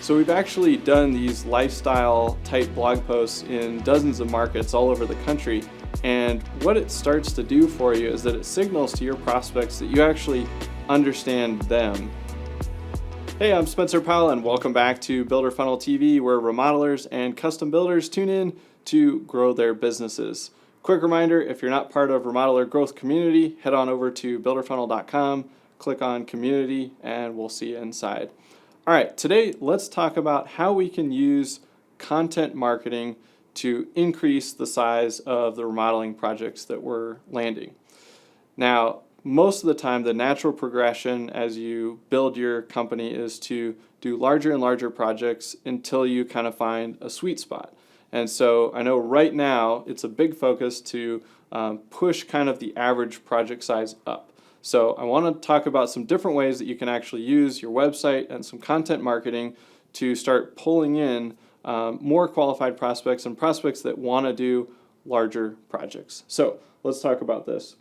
So we've actually done these lifestyle type blog posts in dozens of markets all over the country. And what it starts to do for you is that it signals to your prospects that you actually understand them. Hey, I'm Spencer Powell and welcome back to Builder Funnel TV, where remodelers and custom builders tune in to grow their businesses. Quick reminder, if you're not part of Remodeler Growth Community, head on over to builderfunnel.com, click on Community, and we'll see you inside. All right, today let's talk about how we can use content marketing to increase the size of the remodeling projects that we're landing. Now, most of the time, the natural progression as you build your company is to do larger and larger projects until you kind of find a sweet spot. And so I know right now it's a big focus to push kind of the average project size up. So I want to talk about some different ways that you can actually use your website and some content marketing to start pulling in more qualified prospects and prospects that want to do larger projects. So let's talk about this.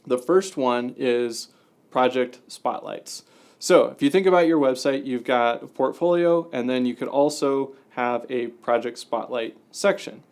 The first one is project spotlights. So if you think about your website, you've got a portfolio, and then you could also have a project spotlight section.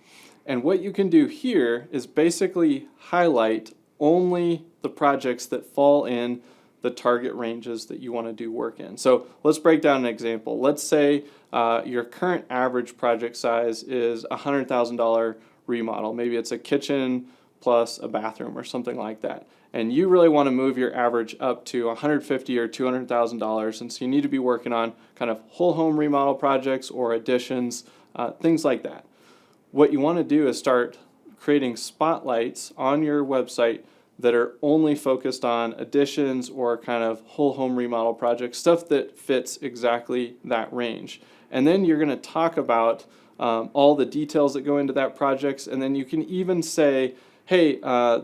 And what you can do here is basically highlight only the projects that fall in the target ranges that you want to do work in. So let's break down an example. Let's say your current average project size is a $100,000 remodel. Maybe it's a kitchen plus a bathroom or something like that. And you really want to move your average up to $150,000 or $200,000, and so you need to be working on kind of whole home remodel projects or additions, things like that. What you want to do is start creating spotlights on your website that are only focused on additions or kind of whole home remodel projects, stuff that fits exactly that range. And then you're going to talk about all the details that go into that project, and then you can even say, hey,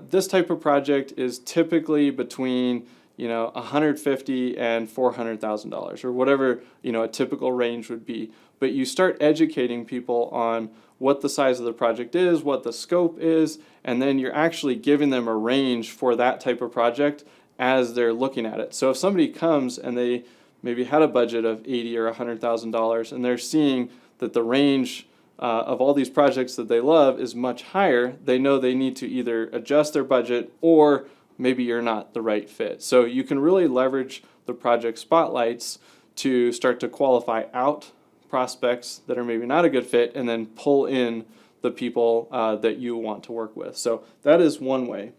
this type of project is typically between $150,000 and $400,000 or whatever a typical range would be. But you start educating people on what the size of the project is, what the scope is, and then you're actually giving them a range for that type of project as they're looking at it. So if somebody comes and they maybe had a budget of $80,000 or $100,000 and they're seeing that the range of all these projects that they love is much higher, they know they need to either adjust their budget or maybe you're not the right fit. So you can really leverage the project spotlights to start to qualify out prospects that are maybe not a good fit and then pull in the people that you want to work with. So that is one way.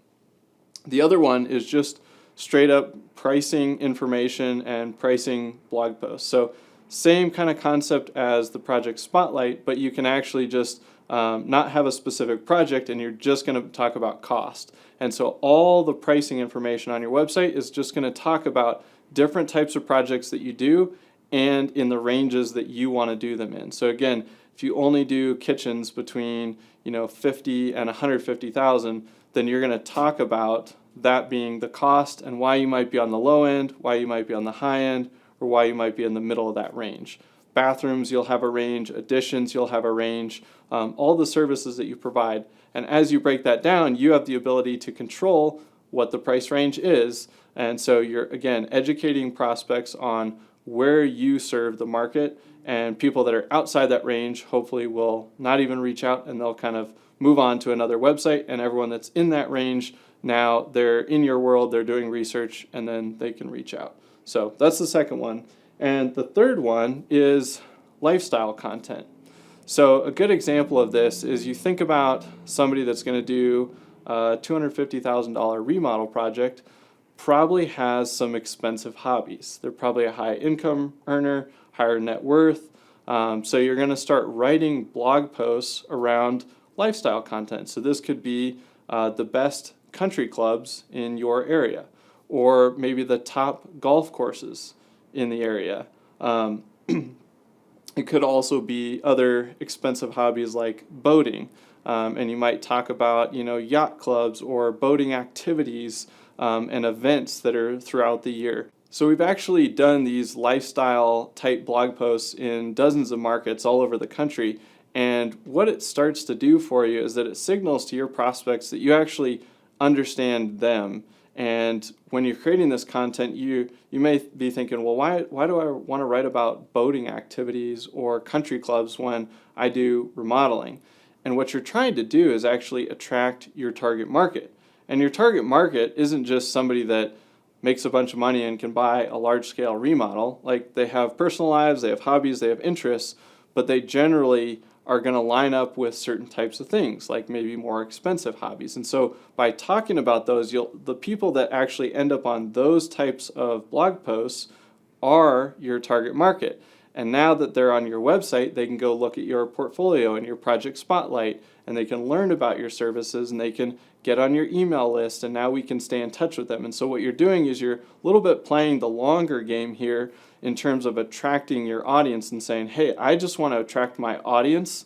The other one is just straight up pricing information and pricing blog posts. So same kind of concept as the project spotlight, but you can actually just not have a specific project and you're just going to talk about cost. And so all the pricing information on your website is just going to talk about different types of projects that you do and in the ranges that you want to do them in. So again, if you only do kitchens between $50,000 and $150,000, then you're going to talk about that being the cost and why you might be on the low end, why you might be on the high end, or why you might be in the middle of that range. Bathrooms, you'll have a range. Additions, you'll have a range. All the services that you provide. And as you break that down, you have the ability to control what the price range is. And so you're, again, educating prospects on where you serve the market, and people that are outside that range hopefully will not even reach out and they'll kind of move on to another website, and everyone that's in that range, now they're in your world, they're doing research, and then they can reach out. So that's the second one. And the third one is lifestyle content. So a good example of this is you think about somebody that's going to do a $250,000 remodel project, probably has some expensive hobbies. They're probably a high income earner, higher net worth. So you're going to start writing blog posts around lifestyle content. So this could be the best country clubs in your area, or maybe the top golf courses in the area. It could also be other expensive hobbies like boating. And you might talk about, yacht clubs or boating activities and events that are throughout the year. So we've actually done these lifestyle type blog posts in dozens of markets all over the country. And what it starts to do for you is that it signals to your prospects that you actually understand them And when you're creating this content, you may be thinking, well, why do I want to write about boating activities or country clubs when I do remodeling? And what you're trying to do is actually attract your target market. And your target market isn't just somebody that makes a bunch of money and can buy a large scale remodel. Like, they have personal lives, they have hobbies, they have interests, but they generally are going to line up with certain types of things, like maybe more expensive hobbies. And so by talking about those, the people that actually end up on those types of blog posts are your target market. And now that they're on your website, they can go look at your portfolio and your project spotlight, and they can learn about your services, and they can get on your email list, and now we can stay in touch with them. And so what you're doing is you're a little bit playing the longer game here in terms of attracting your audience and saying, hey, I just want to attract my audience,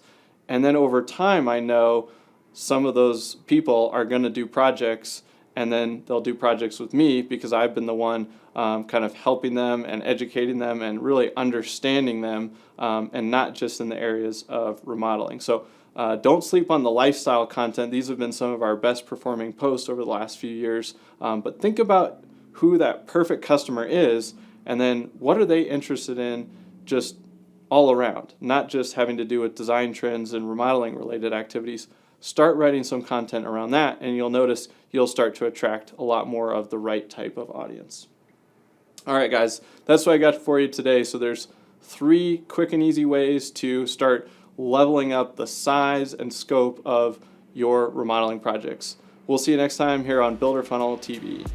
and then over time I know some of those people are going to do projects, and then they'll do projects with me because I've been the one kind of helping them and educating them and really understanding them, and not just in the areas of remodeling. So don't sleep on the lifestyle content. These have been some of our best performing posts over the last few years. But think about who that perfect customer is, and then what are they interested in just all around, not just having to do with design trends and remodeling related activities. Start writing some content around that, and you'll notice you'll start to attract a lot more of the right type of audience. All right, guys, that's what I got for you today. So there's 3 quick and easy ways to start leveling up the size and scope of your remodeling projects. We'll see you next time here on Builder Funnel TV.